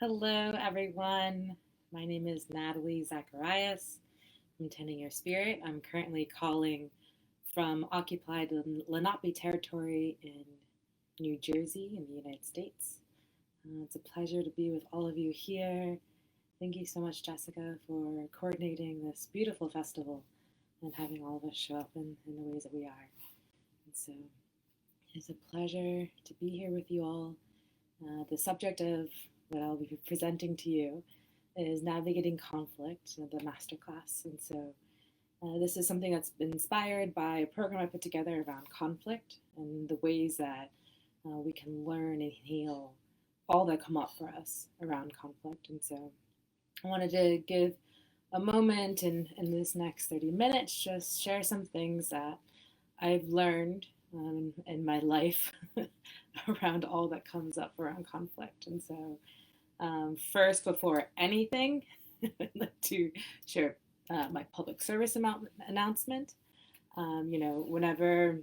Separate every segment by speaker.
Speaker 1: Hello, everyone. My name is Natalie Zacharias. I'm tending your spirit. I'm currently calling from occupied Lenape territory in New Jersey in the United States. It's a pleasure to be with all of you here. Thank you so much, Jessica, for coordinating this beautiful festival and having all of us show up in the ways that we are. And so it's a pleasure to be here with you all. The subject of what I'll be presenting to you is navigating conflict, the masterclass. And so this is something that's been inspired by a program I put together around conflict and the ways that we can learn and heal all that come up for us around conflict. And so I wanted to give a moment in this next 30 minutes, just share some things that I've learned in my life around all that comes up around conflict. And so, first, before anything, I'd like to share my public service announcement. Whenever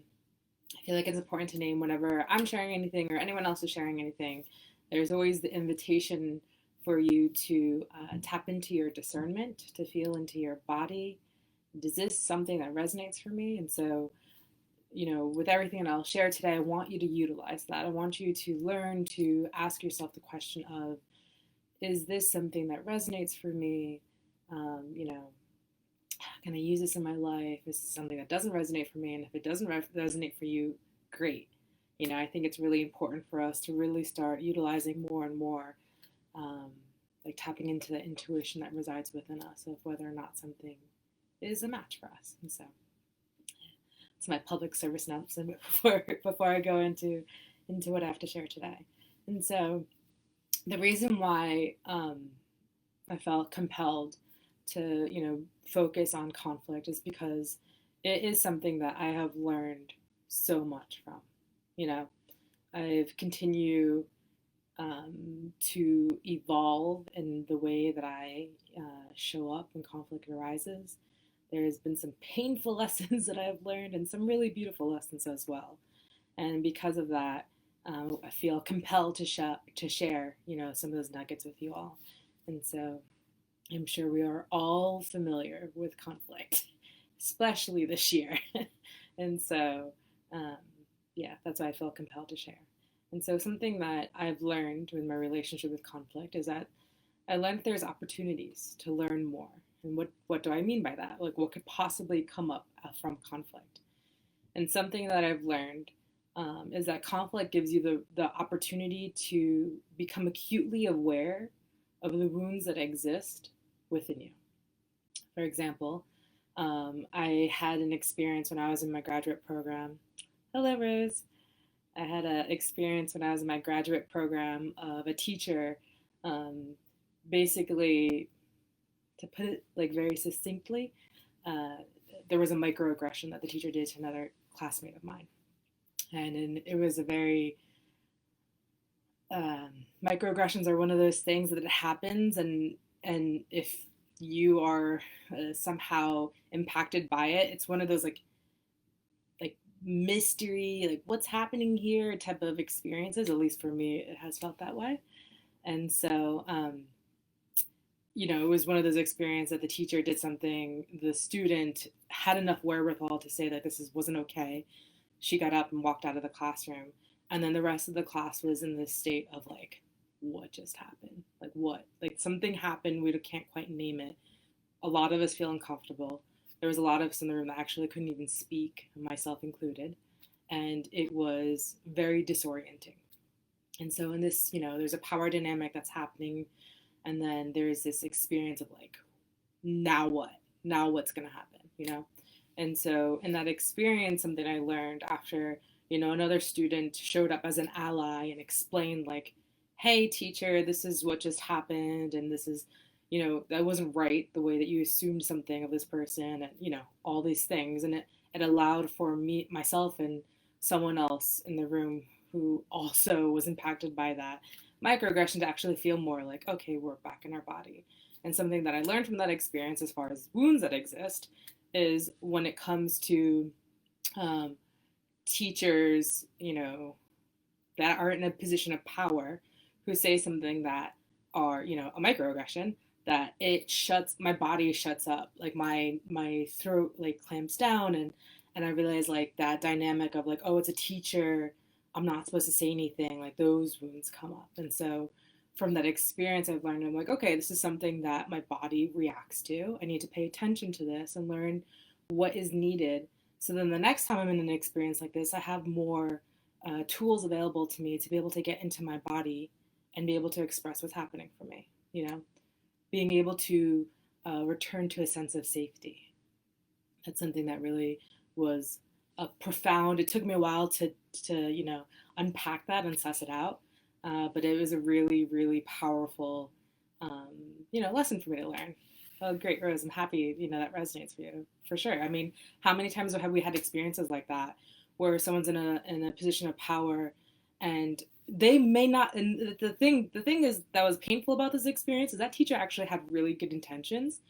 Speaker 1: I feel like it's important to name, whenever I'm sharing anything or anyone else is sharing anything, there's always the invitation for you to tap into your discernment, to feel into your body. Is this something that resonates for me? And so, with everything that I'll share today, I want you to utilize that. I want you to learn to ask yourself the question of, is this something that resonates for me? Can I use this in my life? Is this something that doesn't resonate for me? And if it doesn't resonate for you, great. I think it's really important for us to really start utilizing more and more, like tapping into the intuition that resides within us of whether or not something is a match for us. And so it's my public service announcement before I go into what I have to share today. And so the reason why I felt compelled to focus on conflict is because it is something that I have learned so much from. I've continued to evolve in the way that I show up when conflict arises. There's been some painful lessons that I've learned and some really beautiful lessons as well. And because of that, I feel compelled to share, some of those nuggets with you all. And so I'm sure we are all familiar with conflict, especially this year. And so, that's why I feel compelled to share. And so something that I've learned in my relationship with conflict is that I learned there's opportunities to learn more. And what do I mean by that? Like, what could possibly come up from conflict? And something that I've learned is that conflict gives you the opportunity to become acutely aware of the wounds that exist within you. For example, I had an experience when I was in my graduate program. Hello, Rose. I had an experience when I was in my graduate program of a teacher basically, to put it like very succinctly, there was a microaggression that the teacher did to another classmate of mine. And it was a very, microaggressions are one of those things that it happens, and if you are somehow impacted by it, it's one of those like mystery, like what's happening here type of experiences. At least for me, it has felt that way. And so, it was one of those experiences that the teacher did something, the student had enough wherewithal to say that wasn't okay. She got up and walked out of the classroom. And then the rest of the class was in this state of like, what just happened? Like, what? Like, something happened. We can't quite name it. A lot of us feel uncomfortable. There was a lot of us in the room that actually couldn't even speak, myself included. And it was very disorienting. And so in this, there's a power dynamic that's happening. And then there's this experience of like, now what? Now what's going to happen, And so in that experience, something I learned after, another student showed up as an ally and explained like, hey, teacher, this is what just happened. And this is, that wasn't right, the way that you assumed something of this person, and, all these things. And it allowed for myself and someone else in the room who also was impacted by that microaggression to actually feel more like, okay, we're back in our body. And something that I learned from that experience as far as wounds that exist is when it comes to teachers, that are in a position of power who say something that are, a microaggression, that my body shuts up, like my throat like clamps down, and I realize like that dynamic of like, oh, it's a teacher, I'm not supposed to say anything, like those wounds come up. And so from that experience I've learned, I'm like, okay, this is something that my body reacts to. I need to pay attention to this and learn what is needed. So then the next time I'm in an experience like this, I have more tools available to me to be able to get into my body and be able to express what's happening for me, being able to return to a sense of safety. That's something that really was a profound. It took me a while to unpack that and suss it out, but it was a really really powerful lesson for me to learn. Oh, great, Rose. I'm happy that resonates for you for sure. I mean, how many times have we had experiences like that where someone's in a position of power and they may not, and the thing is that was painful about this experience is that teacher actually had really good intentions.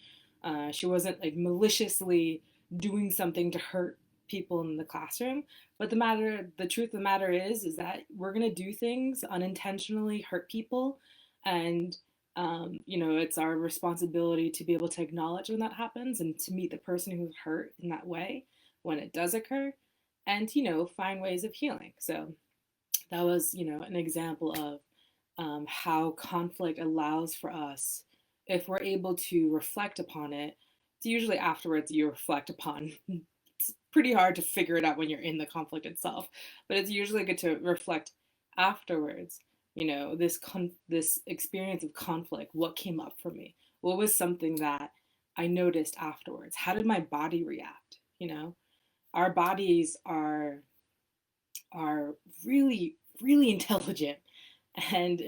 Speaker 1: She wasn't like maliciously doing something to hurt people in the classroom. But the truth of the matter is that we're gonna do things unintentionally, hurt people, and it's our responsibility to be able to acknowledge when that happens and to meet the person who's hurt in that way when it does occur, and find ways of healing. So that was an example of how conflict allows for us, if we're able to reflect upon it. It's usually afterwards you reflect upon. It's pretty hard to figure it out when you're in the conflict itself, but it's usually good to reflect afterwards. This experience of conflict, what came up for me, what was something that I noticed afterwards, how did my body react. Our bodies are really really intelligent, and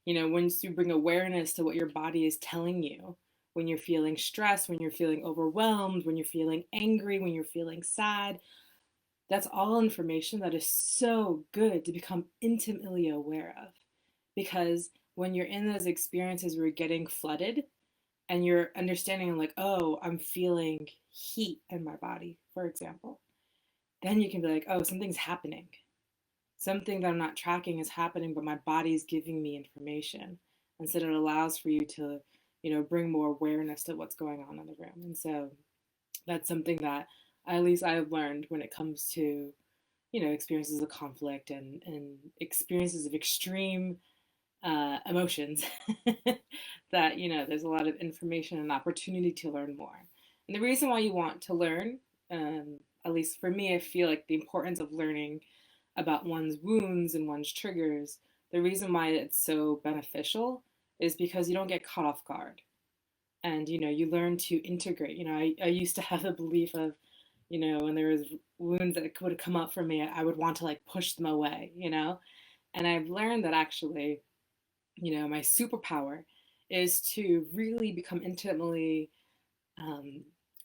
Speaker 1: once you bring awareness to what your body is telling you, when you're feeling stressed, when you're feeling overwhelmed, when you're feeling angry, when you're feeling sad, that's all information that is so good to become intimately aware of. Because when you're in those experiences where you're getting flooded and you're understanding like, oh, I'm feeling heat in my body, for example, then you can be like, oh, something's happening. Something that I'm not tracking is happening, but my body's giving me information. And so it allows for you to, bring more awareness to what's going on in the room. And so that's something that at least I've learned when it comes to, experiences of conflict and experiences of extreme emotions, that, there's a lot of information and opportunity to learn more. And the reason why you want to learn, at least for me, I feel like the importance of learning about one's wounds and one's triggers, the reason why it's so beneficial is because you don't get caught off guard. And you learn to integrate. I used to have a belief of, when there was wounds that would come up for me, I would want to like push them away. And I've learned that actually, my superpower is to really become intimately um,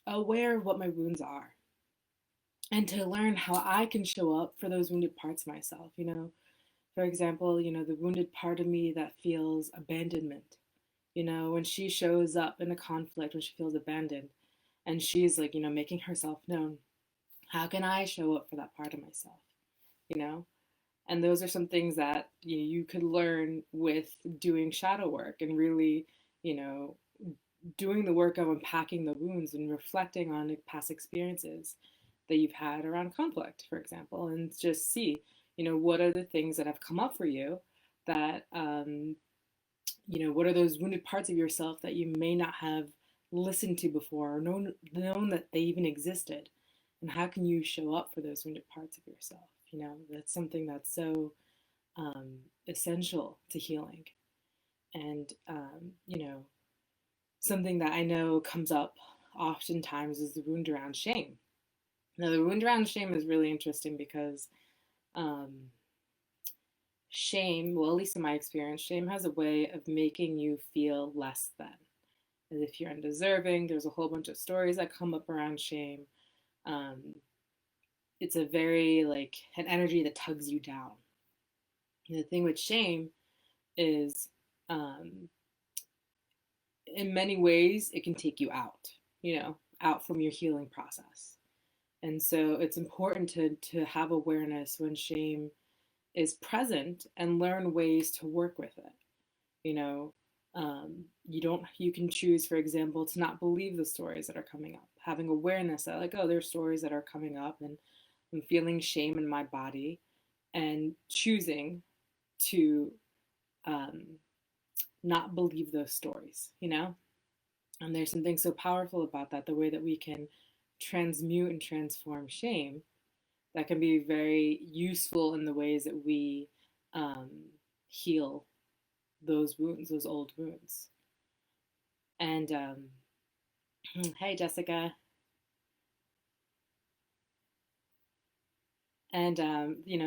Speaker 1: aware of what my wounds are, and to learn how I can show up for those wounded parts of myself. For example, the wounded part of me that feels abandonment. When she shows up in a conflict, when she feels abandoned, and she's like, making herself known, how can I show up for that part of myself? You know, and those are some things that you could learn with doing shadow work and really, you know, doing the work of unpacking the wounds and reflecting on past experiences that you've had around conflict, for example, and just see, what are the things that have come up for you that, what are those wounded parts of yourself that you may not have listened to before or known that they even existed, and how can you show up for those wounded parts of yourself? That's something that's so essential to healing. And something that I know comes up oftentimes is the wound around shame. Now, the wound around shame is really interesting because um, shame, well, at least in my experience, shame has a way of making you feel less than, as if you're undeserving. There's a whole bunch of stories that come up around shame. Um, it's a very, like, an energy that tugs you down. And the thing with shame is, in many ways, it can take you out, out from your healing process. And so it's important to have awareness when shame is present and learn ways to work with it. You can choose, for example, to not believe the stories that are coming up, having awareness that, like, oh, there's stories that are coming up and I'm feeling shame in my body, and choosing to um, not believe those stories, you know? And there's something so powerful about that, the way that we can transmute and transform shame, that can be very useful in the ways that we um, heal those wounds, those old wounds. And hey, Jessica. And,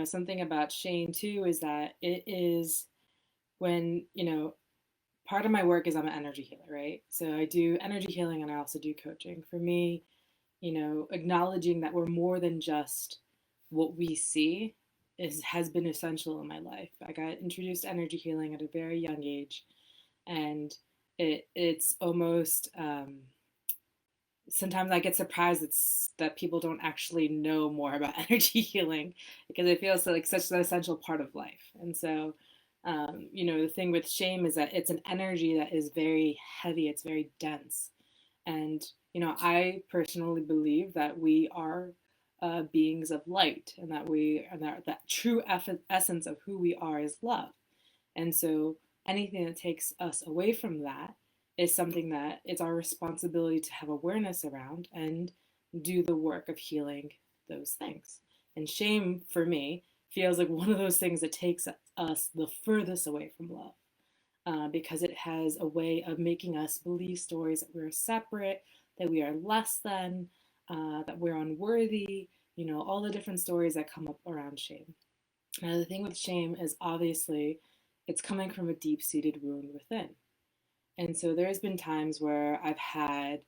Speaker 1: something about shame too is that it is when, part of my work is I'm an energy healer, right? So I do energy healing and I also do coaching. For me, acknowledging that we're more than just what we see has been essential in my life. I got introduced to energy healing at a very young age, and it's almost sometimes I get surprised that people don't actually know more about energy healing, because it feels like such an essential part of life. And so, the thing with shame is that it's an energy that is very heavy, it's very dense. And, I personally believe that we are beings of light, and that true essence of who we are is love. And so anything that takes us away from that is something that it's our responsibility to have awareness around and do the work of healing those things. And shame, for me, feels like one of those things that takes us the furthest away from love, because it has a way of making us believe stories that we're separate, that we are less than, that we're unworthy, all the different stories that come up around shame. Now, the thing with shame is obviously it's coming from a deep seated wound within. And so there's been times where I've had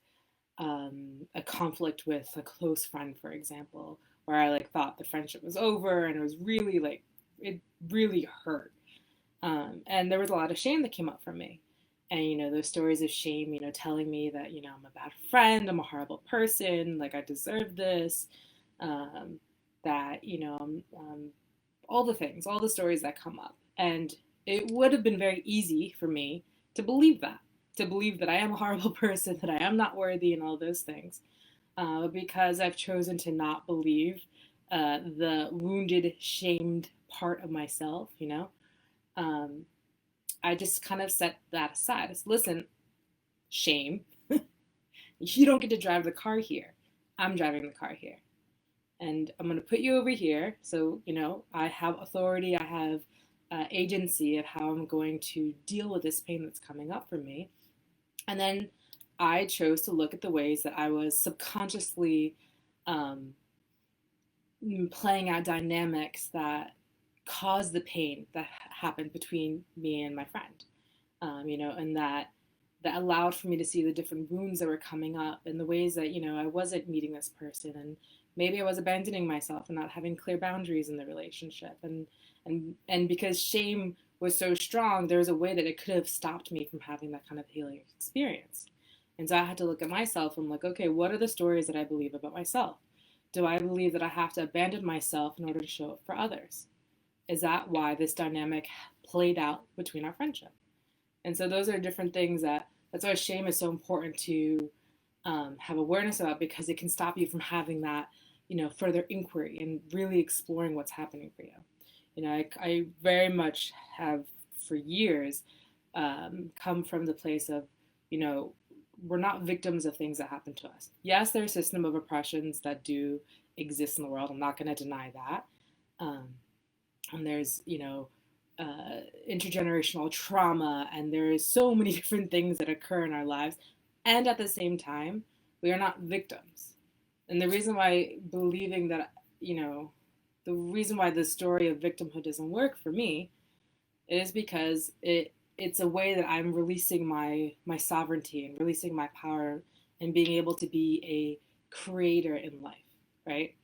Speaker 1: a conflict with a close friend, for example, where I like thought the friendship was over and it was really like, it really hurt. And there was a lot of shame that came up from me. And, those stories of shame, telling me that, I'm a bad friend, I'm a horrible person, like I deserve this, um, that, all the things, all the stories that come up. And it would have been very easy for me to believe that, I am a horrible person, that I am not worthy, and all those things. Because I've chosen to not believe the wounded, shamed part of myself, um, I just kind of set that aside. It's, listen, shame, you don't get to drive the car here. I'm driving the car here. And I'm going to put you over here. So, I have authority, I have agency of how I'm going to deal with this pain that's coming up for me. And then I chose to look at the ways that I was subconsciously um, playing out dynamics that caused the pain that happened between me and my friend, and that allowed for me to see the different wounds that were coming up, and the ways that, I wasn't meeting this person, and maybe I was abandoning myself and not having clear boundaries in the relationship. And because shame was so strong, there was a way that it could have stopped me from having that kind of healing experience. And so I had to look at myself and like, okay, what are the stories that I believe about myself? Do I believe that I have to abandon myself in order to show up for others? Is that why this dynamic played out between our friendship? And so those are different things that's why shame is so important to have awareness about, because it can stop you from having that, further inquiry and really exploring what's happening for you. I very much have for years come from the place of, we're not victims of things that happen to us. Yes, there's a system of oppressions that do exist in the world. I'm not going to deny that. And there's, intergenerational trauma, and there is so many different things that occur in our lives. And at the same time, we are not victims. And the reason why believing that, the reason why the story of victimhood doesn't work for me is because it's a way that I'm releasing my sovereignty and releasing my power and being able to be a creator in life, right?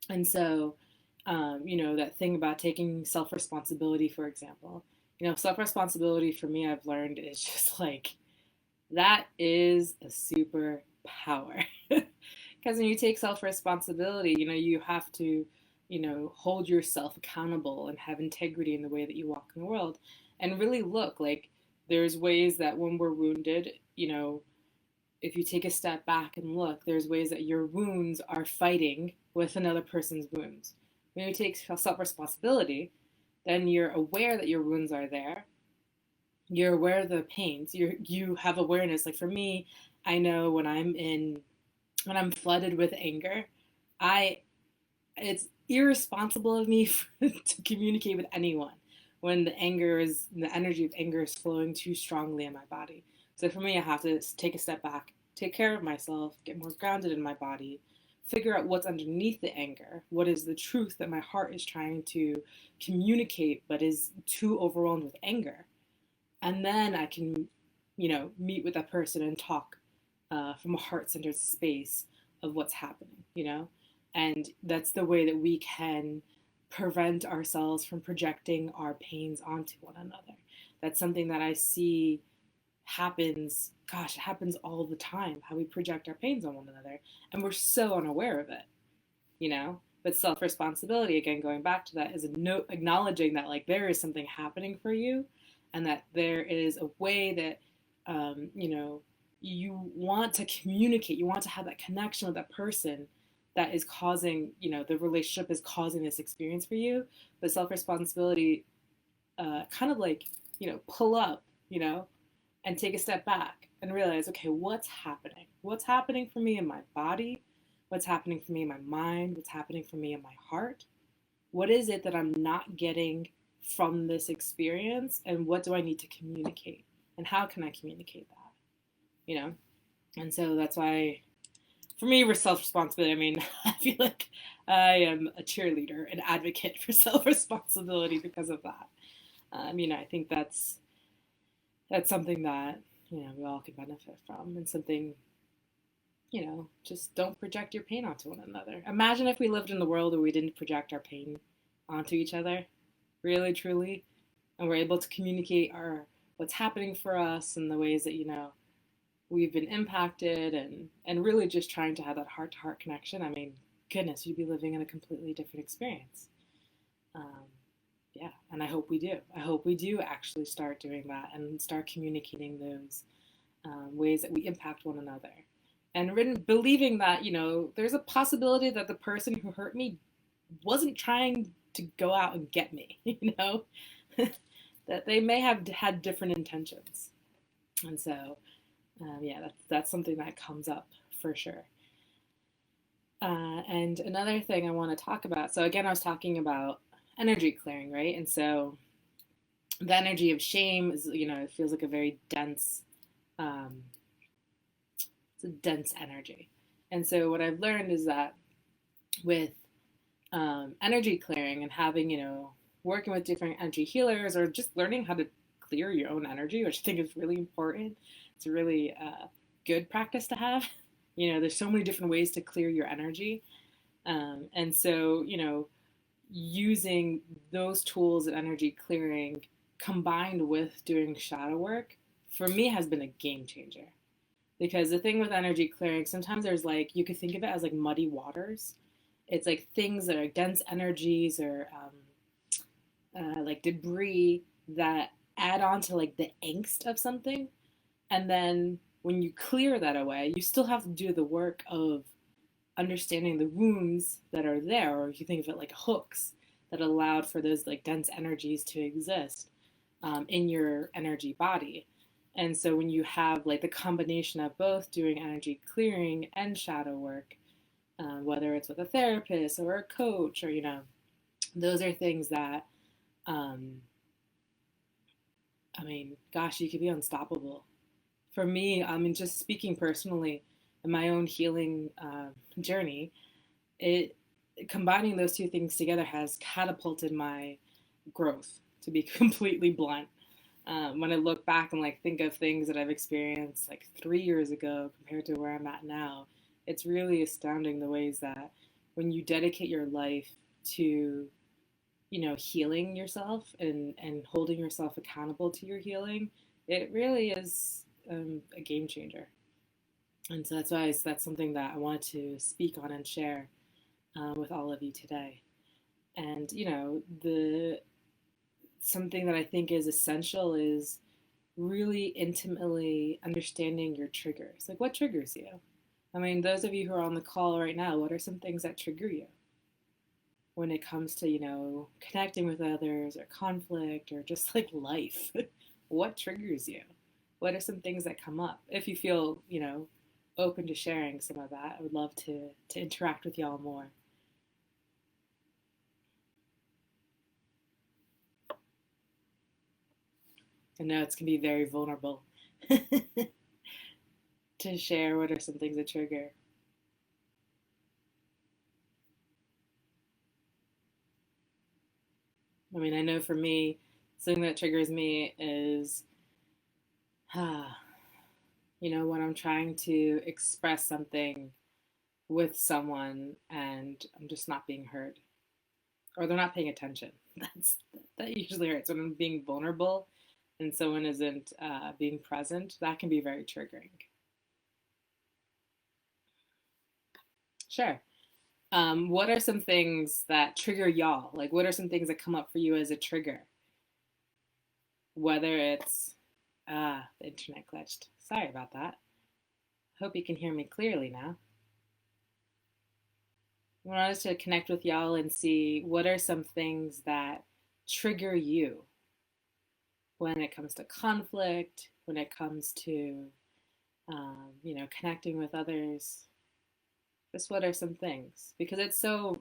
Speaker 1: And so, that thing about taking self-responsibility, for example, self-responsibility for me, I've learned, is just like, that is a superpower. Because when you take self-responsibility, you have to, hold yourself accountable and have integrity in the way that you walk in the world, and really look like, there's ways that when we're wounded, if you take a step back and look, there's ways that your wounds are fighting with another person's wounds. When you take self-responsibility, then you're aware that your wounds are there. You're aware of the pains. You have awareness. Like for me, I know when I'm flooded with anger, I it's irresponsible of me to communicate with anyone when the energy of anger is flowing too strongly in my body. So for me, I have to take a step back, take care of myself, get more grounded in my body, figure out what's underneath the anger. What is the truth that my heart is trying to communicate but is too overwhelmed with anger? And then I can, meet with that person and talk from a heart-centered space of what's happening. And that's the way that we can prevent ourselves from projecting our pains onto one another. That's something that I see happens, gosh, it happens all the time, how we project our pains on one another. And we're so unaware of it. But self-responsibility, again, going back to that, is acknowledging that like there is something happening for you, and that there is a way that you want to communicate, you want to have that connection with that person that is causing, the relationship is causing this experience for you. But self-responsibility kind of like, pull up, and take a step back and realize, okay, what's happening? What's happening for me in my body? What's happening for me in my mind? What's happening for me in my heart? What is it that I'm not getting from this experience? And what do I need to communicate? And how can I communicate that? And so that's why, for me, with self-responsibility, I mean, I feel like I am a cheerleader, an advocate for self-responsibility because of that. I think that's something that, we all can benefit from, and something, just don't project your pain onto one another. Imagine if we lived in the world where we didn't project our pain onto each other, really, truly, and we're able to communicate what's happening for us and the ways that, we've been impacted, and really just trying to have that heart-to-heart connection. I mean, goodness, you'd be living in a completely different experience. Yeah, and I hope we do. I hope we do actually start doing that and start communicating those ways that we impact one another. And believing that, there's a possibility that the person who hurt me wasn't trying to go out and get me, that they may have had different intentions. And so, yeah, that's something that comes up for sure. And another thing I want to talk about, so again, I was talking about energy clearing, right? And so the energy of shame is, it feels like a very dense, it's a dense energy. And so what I've learned is that with energy clearing and having, working with different energy healers, or just learning how to clear your own energy, which I think is really important. It's a really good practice to have. There's so many different ways to clear your energy. And so, using those tools and energy clearing combined with doing shadow work, for me, has been a game changer. Because the thing with energy clearing, sometimes there's like, you could think of it as like muddy waters. It's like things that are dense energies, or like debris that add on to like the angst of something. And then when you clear that away, you still have to do the work of understanding the wounds that are there, or if you think of it like hooks that allowed for those like dense energies to exist in your energy body. And so when you have like the combination of both doing energy clearing and shadow work, whether it's with a therapist or a coach, or those are things that I mean, gosh, you could be unstoppable. For me, I mean, just speaking personally in my own healing journey, it combining those two things together has catapulted my growth, to be completely blunt. When I look back and like think of things that I've experienced like 3 years ago compared to where I'm at now, it's really astounding the ways that when you dedicate your life to, healing yourself and holding yourself accountable to your healing, it really is a game changer. And so that's something that I wanted to speak on and share with all of you today. And the something that I think is essential is really intimately understanding your triggers. Like, what triggers you? I mean, those of you who are on the call right now, what are some things that trigger you when it comes to, connecting with others or conflict or just like life? What triggers you? What are some things that come up? If you feel, open to sharing some of that, I would love to interact with y'all more. I know it's can be very vulnerable to share what are some things that trigger. I mean, I know for me, something that triggers me is, when I'm trying to express something with someone and I'm just not being heard or they're not paying attention. That usually hurts when I'm being vulnerable and someone isn't being present. That can be very triggering. Sure. What are some things that trigger y'all? Like, what are some things that come up for you as a trigger? Whether it's, the internet glitched. Sorry about that. Hope you can hear me clearly now. I want us to connect with y'all and see what are some things that trigger you when it comes to conflict, when it comes to, connecting with others. Just what are some things? Because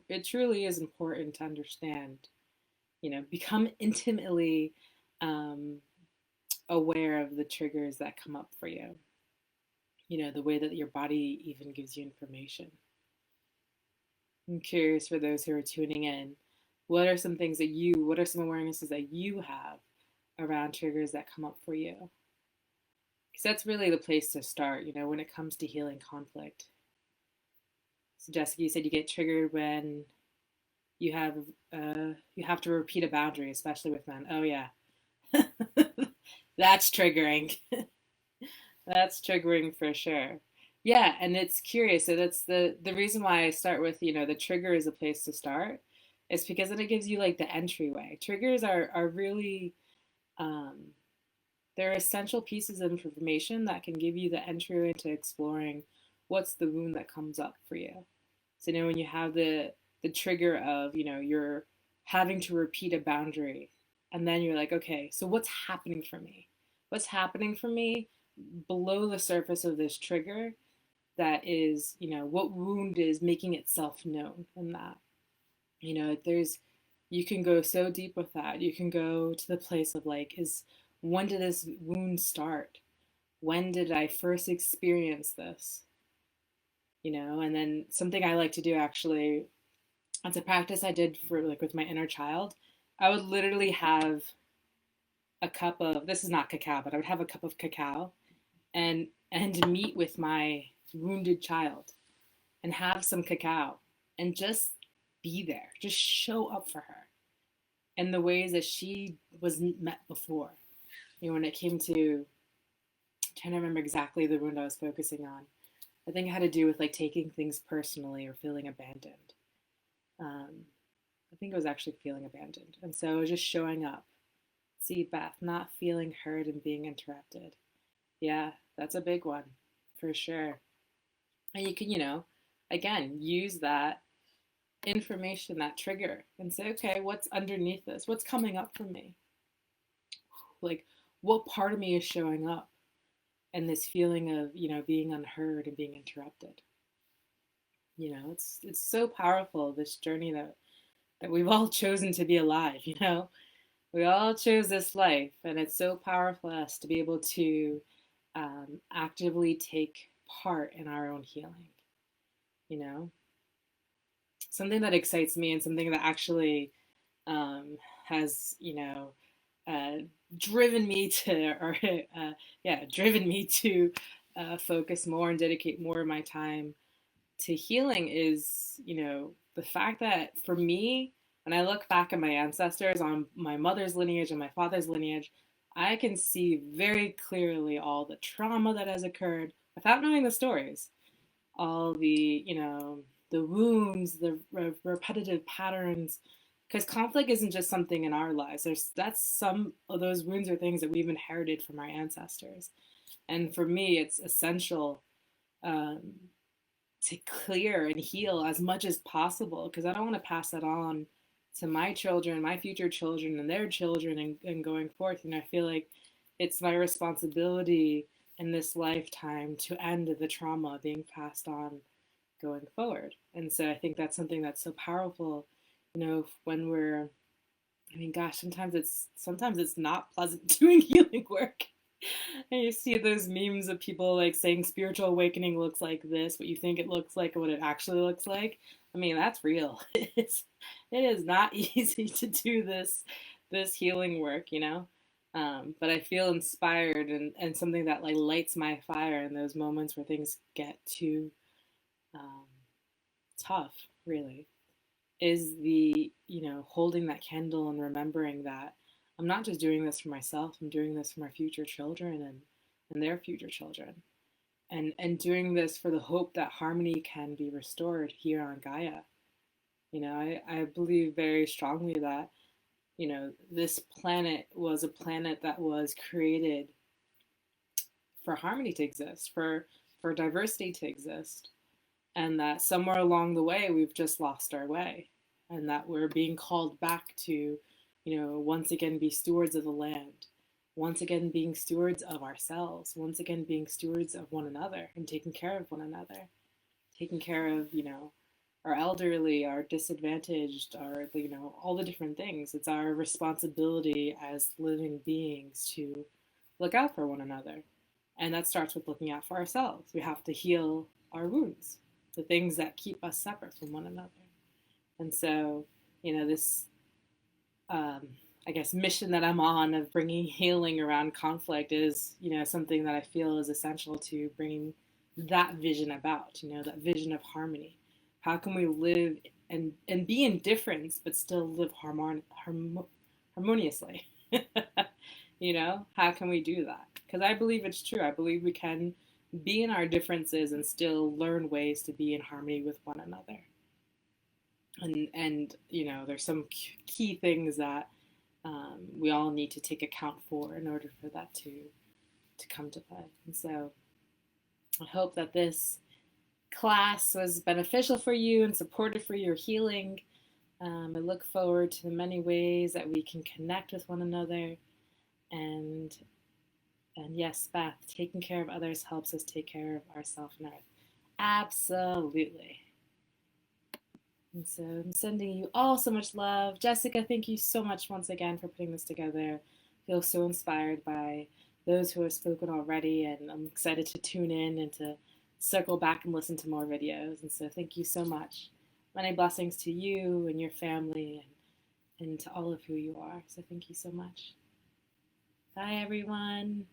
Speaker 1: it truly is important to understand, become intimately um, aware of the triggers that come up for you. The way that your body even gives you information. I'm curious for those who are tuning in, what are some things what are some awarenesses that you have around triggers that come up for you? Because that's really the place to start, when it comes to healing conflict. So Jessica, you said you get triggered when you have to repeat a boundary, especially with men. Oh yeah, that's triggering. That's triggering for sure. Yeah, and it's curious. So that's the reason why I start with, the trigger is a place to start. It's because then it gives you like the entryway. Triggers are really um, they're essential pieces of information that can give you the entry into exploring what's the wound that comes up for you. So when you have the trigger of, you're having to repeat a boundary, and then you're like, okay, so what's happening for me? What's happening for me below the surface of this trigger that is, what wound is making itself known in that. There's you can go so deep with that. You can go to the place of like, when did this wound start? When did I first experience this? And then something I like to do actually, it's a practice I did for like with my inner child. I would literally have a cup of, this is not cacao, but I would have a cup of cacao and meet with my wounded child and have some cacao and just be there, just show up for her in the ways that she wasn't met before. When it came to, I'm trying to remember exactly the wound I was focusing on. I think it had to do with like taking things personally or feeling abandoned. Um, I think it was actually feeling abandoned. And so just showing up. See, Beth, not feeling heard and being interrupted. Yeah, that's a big one for sure. And you can, again, use that information, that trigger, and say, okay, what's underneath this? What's coming up for me? Like, what part of me is showing up? And this feeling of, being unheard and being interrupted. It's so powerful, this journey that we've all chosen to be alive, We all chose this life, and it's so powerful for us to be able to actively take part in our own healing, you know? Something that excites me and something that actually has, uh, driven me to, or driven me to focus more and dedicate more of my time to healing is, the fact that for me, when I look back at my ancestors on my mother's lineage and my father's lineage, I can see very clearly all the trauma that has occurred without knowing the stories, all the, the wounds, the repetitive patterns because conflict isn't just something in our lives. That's some of those wounds or things that we've inherited from our ancestors. And for me, it's essential um, to clear and heal as much as possible, because I don't want to pass that on to my children, my future children, and their children, and going forth. And I feel like it's my responsibility in this lifetime to end the trauma being passed on going forward. And so I think that's something that's so powerful, when we're, I mean, gosh, sometimes it's not pleasant doing healing work. And you see those memes of people like saying spiritual awakening looks like this, what you think it looks like and what it actually looks like. I mean, that's real. It is not easy to do this healing work, but I feel inspired, and something that like lights my fire in those moments where things get too um, tough, really, is the, holding that candle and remembering that I'm not just doing this for myself, I'm doing this for my future children and their future children. And doing this for the hope that harmony can be restored here on Gaia. I believe very strongly that, this planet was a planet that was created for harmony to exist, for diversity to exist, and that somewhere along the way we've just lost our way, and that we're being called back to, once again be stewards of the land, once again being stewards of ourselves, once again being stewards of one another and taking care of one another, taking care of, our elderly, our disadvantaged, our, all the different things. It's our responsibility as living beings to look out for one another. And that starts with looking out for ourselves. We have to heal our wounds, the things that keep us separate from one another. And so, this, I guess, mission that I'm on of bringing healing around conflict is, something that I feel is essential to bringing that vision about, that vision of harmony. How can we live and be in difference, but still live harmoniously? How can we do that? Because I believe it's true. I believe we can be in our differences and still learn ways to be in harmony with one another. And there's some key things that we all need to take account for in order for that to come to play. And so I hope that this class was beneficial for you and supportive for your healing. I look forward to the many ways that we can connect with one another. And yes, Beth, taking care of others helps us take care of ourselves and earth. Absolutely. And so I'm sending you all so much love. Jessica, thank you so much once again for putting this together. I feel so inspired by those who have spoken already, and I'm excited to tune in and to circle back and listen to more videos. And so thank you so much. Many blessings to you and your family, and to all of who you are. So thank you so much. Bye, everyone.